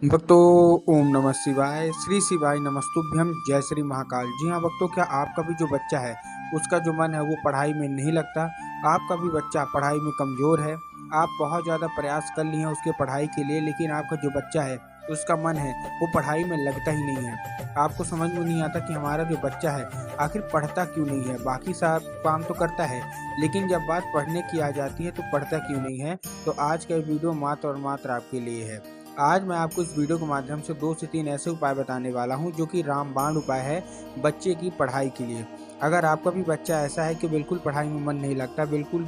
भक्तों, ओम नमः शिवाय, श्री शिवाय नमस्तुभ्यम, जय श्री महाकाल। जी हाँ भक्तों, क्या आपका भी जो बच्चा है उसका जो मन है वो पढ़ाई में नहीं लगता? आपका भी बच्चा पढ़ाई में कमज़ोर है, आप बहुत ज़्यादा प्रयास कर लिए हैं उसके पढ़ाई के लिए, लेकिन आपका जो बच्चा है उसका मन है वो पढ़ाई में लगता ही नहीं है। आपको समझ में नहीं आता कि हमारा जो बच्चा है आखिर पढ़ता क्यों नहीं है। बाकी सब काम तो करता है, लेकिन जब बात पढ़ने की आ जाती है तो पढ़ता क्यों नहीं है। तो आज का वीडियो मात्र और मात्र आपके लिए है। आज मैं आपको इस वीडियो के माध्यम से 2 से 3 ऐसे उपाय बताने वाला हूं जो कि रामबाण उपाय है बच्चे की पढ़ाई के लिए। अगर आपका भी बच्चा ऐसा है कि बिल्कुल पढ़ाई में मन नहीं लगता, बिल्कुल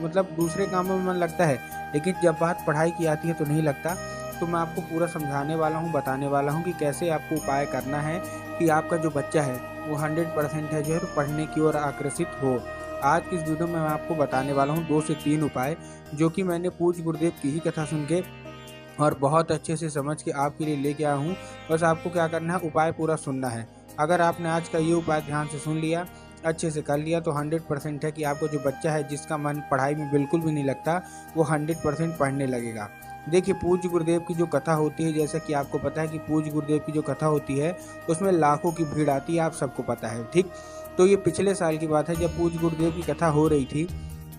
मतलब दूसरे कामों में मन लगता है, लेकिन जब बात पढ़ाई की आती है तो नहीं लगता, तो मैं आपको पूरा समझाने वाला हूँ, बताने वाला हूँ कि कैसे आपको उपाय करना है कि आपका जो बच्चा है वो 100% है जो है तो पढ़ने की ओर आकर्षित हो। आज की इस वीडियो में मैं आपको बताने वाला हूँ 2 से 3 उपाय जो कि मैंने पूज्य गुरुदेव की ही कथा सुन के और बहुत अच्छे से समझ के आपके लिए लेके आया हूँ। बस आपको क्या करना है, उपाय पूरा सुनना है। अगर आपने आज का ये उपाय ध्यान से सुन लिया, अच्छे से कर लिया, तो 100% है कि आपको जो बच्चा है जिसका मन पढ़ाई में बिल्कुल भी नहीं लगता, वो 100% पढ़ने लगेगा। देखिए, पूज्य गुरुदेव की जो कथा होती है, जैसा कि आपको पता है कि पूज्य गुरुदेव की जो कथा होती है उसमें लाखों की भीड़ आती है, आप सबको पता है, ठीक। तो ये पिछले साल की बात है, जब पूज्य गुरुदेव की कथा हो रही थी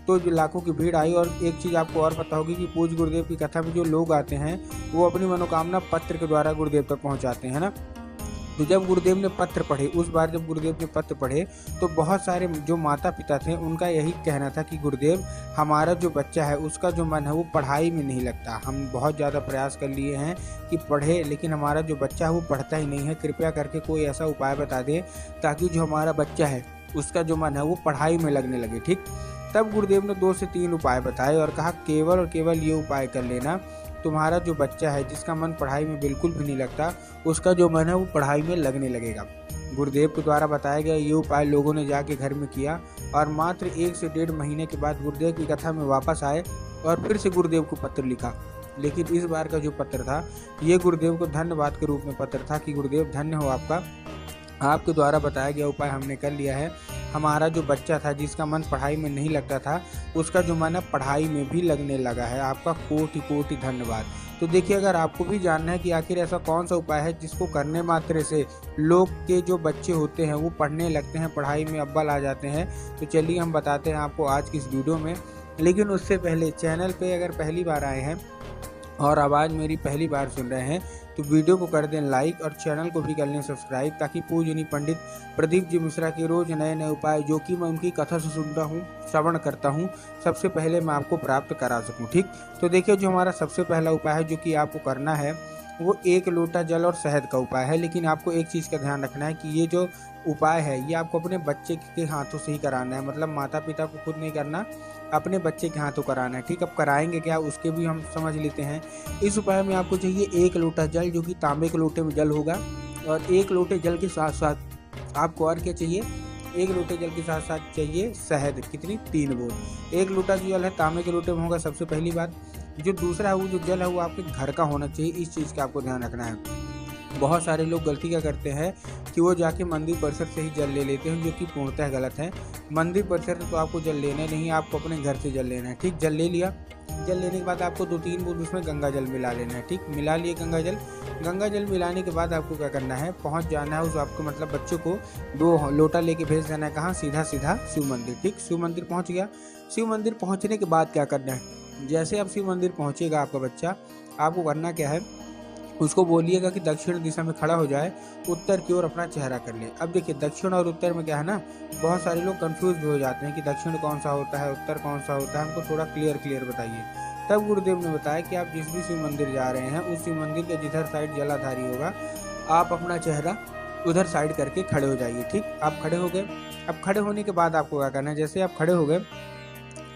तो जो लाखों की भीड़ आई। और एक चीज़ आपको और पता होगी कि पूज्य गुरुदेव की कथा में जो लोग आते हैं वो अपनी मनोकामना पत्र के द्वारा गुरुदेव तक पहुंचाते हैं ना। तो जब गुरुदेव ने पत्र पढ़े, उस बार जब गुरुदेव ने पत्र पढ़े तो बहुत सारे जो माता पिता थे उनका यही कहना था कि गुरुदेव, हमारा जो बच्चा है उसका जो मन है वो पढ़ाई में नहीं लगता। हम बहुत ज़्यादा प्रयास कर लिए हैं कि पढ़े, लेकिन हमारा जो बच्चा है वो पढ़ता ही नहीं है। कृपया करके कोई ऐसा उपाय बता दे ताकि जो हमारा बच्चा है उसका जो मन है वो पढ़ाई में लगने लगे, ठीक। तब गुरुदेव ने 2 से 3 उपाय बताए और कहा, केवल और केवल ये उपाय कर लेना, तुम्हारा जो बच्चा है जिसका मन पढ़ाई में बिल्कुल भी नहीं लगता, उसका जो मन है वो पढ़ाई में लगने लगेगा। गुरुदेव के द्वारा बताया गया ये उपाय लोगों ने जाके घर में किया और मात्र 1 से 1.5 महीने के बाद गुरुदेव की कथा में वापस आए और फिर से गुरुदेव को पत्र लिखा। लेकिन इस बार का जो पत्र था ये गुरुदेव को धन्यवाद के रूप में पत्र था कि गुरुदेव धन्य हो आपका, आपके द्वारा बताया गया उपाय हमने कर लिया है। हमारा जो बच्चा था जिसका मन पढ़ाई में नहीं लगता था, उसका जो मन है पढ़ाई में भी लगने लगा है। आपका कोटि कोटि धन्यवाद। तो देखिए, अगर आपको भी जानना है कि आखिर ऐसा कौन सा उपाय है जिसको करने मात्र से लोग के जो बच्चे होते हैं वो पढ़ने लगते हैं, पढ़ाई में अव्वल आ जाते हैं, तो चलिए हम बताते हैं आपको आज की इस वीडियो में। लेकिन उससे पहले चैनल पे अगर पहली बार आए हैं और आवाज़ मेरी पहली बार सुन रहे हैं तो वीडियो को कर दें लाइक और चैनल को भी कर लें सब्सक्राइब, ताकि पूजनीय पंडित प्रदीप जी मिश्रा के रोज़ नए नए उपाय जो कि मैं उनकी कथा से सुनता हूँ, श्रवण करता हूँ, सबसे पहले मैं आपको प्राप्त करा सकूँ, ठीक। तो देखिए, जो हमारा सबसे पहला उपाय है जो कि आपको करना है वो 1 लोटा जल और शहद का उपाय है। लेकिन आपको एक चीज़ का ध्यान रखना है कि ये जो उपाय है ये आपको अपने बच्चे के हाथों से ही कराना है, मतलब माता पिता को खुद नहीं करना, अपने बच्चे के हाथों कराना है, ठीक। अब कराएंगे क्या उसके भी हम समझ लेते हैं। इस उपाय में आपको चाहिए 1 लोटा जल जो कि तांबे के लोटे में जल होगा, और 1 लोटे जल के साथ साथ आपको और क्या चाहिए, 1 लोटे जल के साथ साथ चाहिए शहद। कितनी? 3 बूंद। 1 लोटा जो जल है तांबे के लोटे में होगा, सबसे पहली बात। जो दूसरा है वो जो जल है वो आपके घर का होना चाहिए, इस चीज़ का आपको ध्यान रखना है। बहुत सारे लोग गलती क्या करते हैं कि वो जाके मंदिर परिसर से ही जल ले लेते हैं, जो कि पूर्णतः गलत है। मंदिर परिसर से तो आपको जल लेना नहीं, आपको अपने घर से जल लेना है, ठीक। जल ले लिया, जल लेने के बाद आपको 2-3 बूंद उसमें गंगा जल मिला लेना है, ठीक। मिला लिए गंगा जल। गंगा जल मिलाने के बाद आपको क्या करना है, पहुंच जाना है उस आपको मतलब बच्चों को 2 लोटा लेके भेज देना है, कहाँ? सीधा सीधा शिव मंदिर, ठीक। शिव मंदिर पहुंच गया। शिव मंदिर पहुंचने के बाद क्या करना है, जैसे आप शिव मंदिर पहुंचेगा आपका बच्चा, आपको करना क्या है, उसको बोलिएगा कि दक्षिण दिशा में खड़ा हो जाए, उत्तर की ओर अपना चेहरा कर ले। अब देखिए, दक्षिण और उत्तर में क्या है ना, बहुत सारे लोग कंफ्यूज भी हो जाते हैं कि दक्षिण कौन सा होता है, उत्तर कौन सा होता है, हमको थोड़ा क्लियर बताइए। तब गुरुदेव ने बताया कि आप जिस भी शिव मंदिर जा रहे हैं उस शिव मंदिर के जिधर साइड जलाधारी होगा, आप अपना चेहरा उधर साइड करके खड़े हो जाइए, ठीक। आप खड़े हो गए। अब खड़े होने के बाद आपको क्या करना है, जैसे आप खड़े हो गए,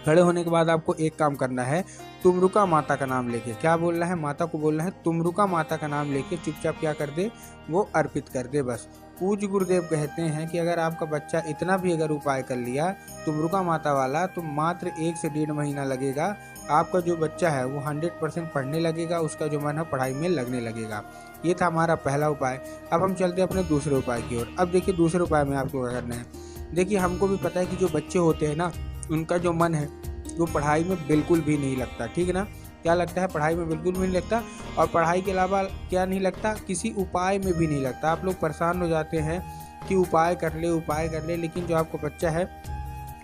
खड़े होने के बाद आपको एक काम करना है, तुमरुका माता का नाम लेके, क्या बोलना है, माता को बोलना है, तुमरुका माता का नाम लेके चुपचाप क्या कर दे, वो अर्पित कर दे, बस। पूज्य गुरुदेव कहते हैं कि अगर आपका बच्चा इतना भी अगर उपाय कर लिया तुमरुका माता वाला, तो मात्र 1 से 1.5 महीना लगेगा, आपका जो बच्चा है वो 100% पढ़ने लगेगा, उसका जो मन है पढ़ाई में लगने लगेगा। ये था हमारा पहला उपाय। अब हम चलते हैं अपने दूसरे उपाय की ओर। अब देखिए, दूसरे उपाय में आपको क्या करना है, देखिए हमको भी पता है कि जो बच्चे होते हैं ना, उनका जो मन है वो पढ़ाई में बिल्कुल भी नहीं लगता, ठीक है ना। क्या लगता है, पढ़ाई में बिल्कुल भी नहीं लगता। और पढ़ाई के अलावा क्या नहीं लगता, किसी उपाय में भी नहीं लगता। आप लोग परेशान हो जाते हैं कि उपाय कर ले, लेकिन जो आपका बच्चा है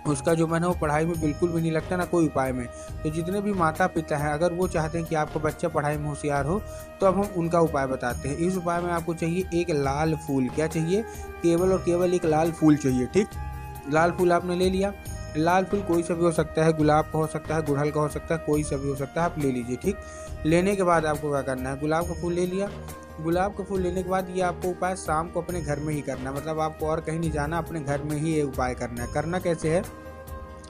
उसका जो मन है वो पढ़ाई में बिल्कुल भी नहीं लगता, ना कोई उपाय में। तो जितने भी माता पिता हैं, अगर वो चाहते हैं कि आपका बच्चा पढ़ाई में होशियार हो, तो अब हम उनका उपाय बताते हैं। इस उपाय में आपको चाहिए एक लाल फूल। क्या चाहिए, केवल और केवल एक लाल फूल चाहिए। ठीक, लाल फूल आपने ले लिया। लाल फूल कोई सा भी हो सकता है, गुलाब का हो सकता है, गुड़हल का हो सकता है, कोई सा भी हो सकता है, आप ले लीजिए। ठीक, लेने के बाद आपको क्या करना है, गुलाब का फूल ले लिया। गुलाब का फूल लेने के बाद ये आपको उपाय शाम को अपने घर में ही करना है, मतलब आपको और कहीं नहीं जाना, अपने घर में ही ये उपाय करना है। करना कैसे है,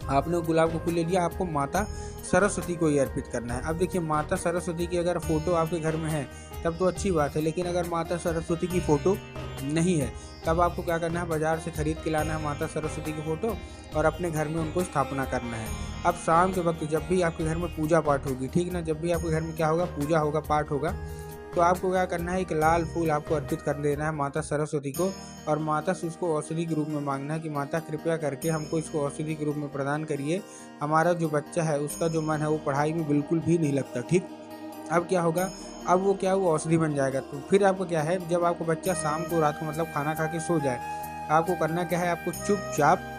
आपने गुलाब का फूल ले लिया, आपको माता सरस्वती को ही अर्पित करना है। अब देखिए, माता सरस्वती की अगर फ़ोटो आपके घर में है तब तो अच्छी बात है, लेकिन अगर माता सरस्वती की फ़ोटो नहीं है तब आपको क्या करना है, बाज़ार से ख़रीद के लाना है माता सरस्वती की फ़ोटो और अपने घर में उनको स्थापना करना है। अब शाम के वक्त जब भी आपके घर में पूजा पाठ होगी, ठीक ना, जब भी आपके घर में क्या होगा, पूजा होगा, पाठ होगा, तो आपको क्या करना है, एक लाल फूल आपको अर्पित कर देना है माता सरस्वती को, और माता से उसको औषधि के रूप में मांगना है कि माता कृपया करके हमको इसको औषधि के रूप में प्रदान करिए। हमारा जो बच्चा है उसका जो मन है वो पढ़ाई में बिल्कुल भी नहीं लगता। ठीक, अब क्या होगा, अब वो क्या, वो औषधि बन जाएगा। तो फिर आपको क्या है, जब आपको बच्चा शाम को, रात को मतलब खाना खा के सो जाए, आपको करना क्या है, आपको चुपचाप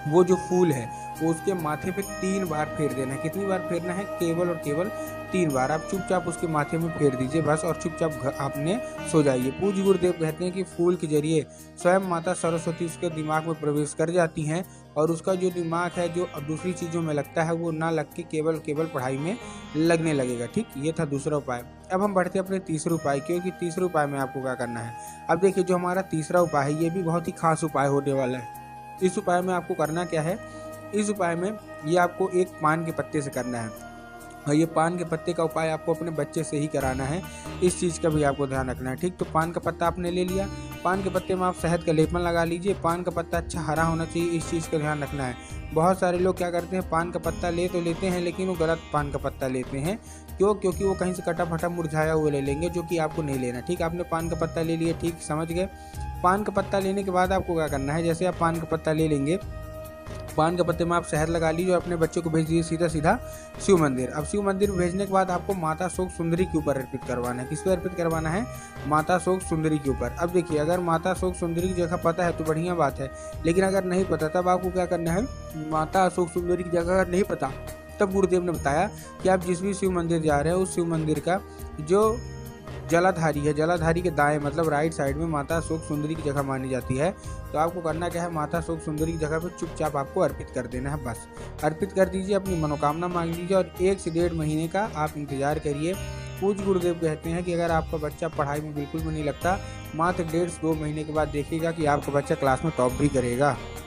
वो जो फूल है वो उसके माथे पे 3 बार फेर देना है। कितनी बार फेरना है, केवल और केवल 3 बार। आप चुपचाप उसके माथे में फेर दीजिए बस, और चुपचाप आपने सो जाइए। पूज्य गुरुदेव कहते हैं कि फूल के जरिए स्वयं माता सरस्वती उसके दिमाग में प्रवेश कर जाती हैं, और उसका जो दिमाग है जो दूसरी चीज़ों में लगता है वो ना लग के केवल पढ़ाई में लगने लगेगा। ठीक, ये था दूसरा उपाय। अब हम बढ़ते हैं अपने तीसरे उपाय, क्योंकि तीसरे उपाय में आपको क्या करना है। अब देखिए, जो हमारा तीसरा उपाय है ये भी बहुत ही खास उपाय होने वाला है। इस उपाय में आपको करना क्या है, इस उपाय में ये आपको एक पान के पत्ते से करना है, और ये पान के पत्ते का उपाय आपको अपने बच्चे से ही कराना है। इस चीज़ का भी आपको ध्यान रखना है। ठीक, तो पान का पत्ता आपने ले लिया, पान के पत्ते में आप शहद का लेपन लगा लीजिए। पान का पत्ता अच्छा हरा होना चाहिए, इस चीज़ का ध्यान रखना है। बहुत सारे लोग क्या करते हैं, पान का पत्ता ले तो लेते हैं लेकिन वो गलत पान का पत्ता लेते हैं। क्यों, क्योंकि वो कहीं से कटा फटा मुरझाया हुआ ले लेंगे, जो कि आपको नहीं लेना। ठीक, आपने पान का पत्ता ले लिया, ठीक, समझ गए। पान का पत्ता लेने के बाद आपको क्या करना है, जैसे आप पान का पत्ता ले लेंगे, पान के पत्ते में आप शहद लगा लीजिए और अपने बच्चे को भेज दीजिए सीधा शिव मंदिर। अब शिव मंदिर भेजने के बाद आपको माता शोक सुंदरी के ऊपर अर्पित करवाना है। किस पे अर्पित करवाना है, माता शोक सुंदरी के ऊपर। अब देखिए, अगर माता शोक सुंदरी की जगह पता है तो बढ़िया बात है, लेकिन अगर नहीं पता तब आपको क्या करना है, माता अशोक सुंदरी की जगह अगर नहीं पता तब गुरुदेव ने बताया कि आप जिस भी शिव मंदिर जा रहे हैं उस शिव मंदिर का जो जलाधारी है, जलाधारी के दाएं मतलब राइट साइड में माता अशोक सुंदरी की जगह मानी जाती है। तो आपको करना क्या है, माता अशोक सुंदरी की जगह पे चुपचाप आपको अर्पित कर देना है। बस अर्पित कर दीजिए, अपनी मनोकामना मांग लीजिए, और 1 से 1.5 महीने का आप इंतजार करिए। पूज्य गुरुदेव कहते हैं कि अगर आपका बच्चा पढ़ाई में बिल्कुल भी नहीं लगता, मात्र 1.5 से 2 महीने के बाद देखिएगा कि आपका बच्चा क्लास में टॉप भी करेगा।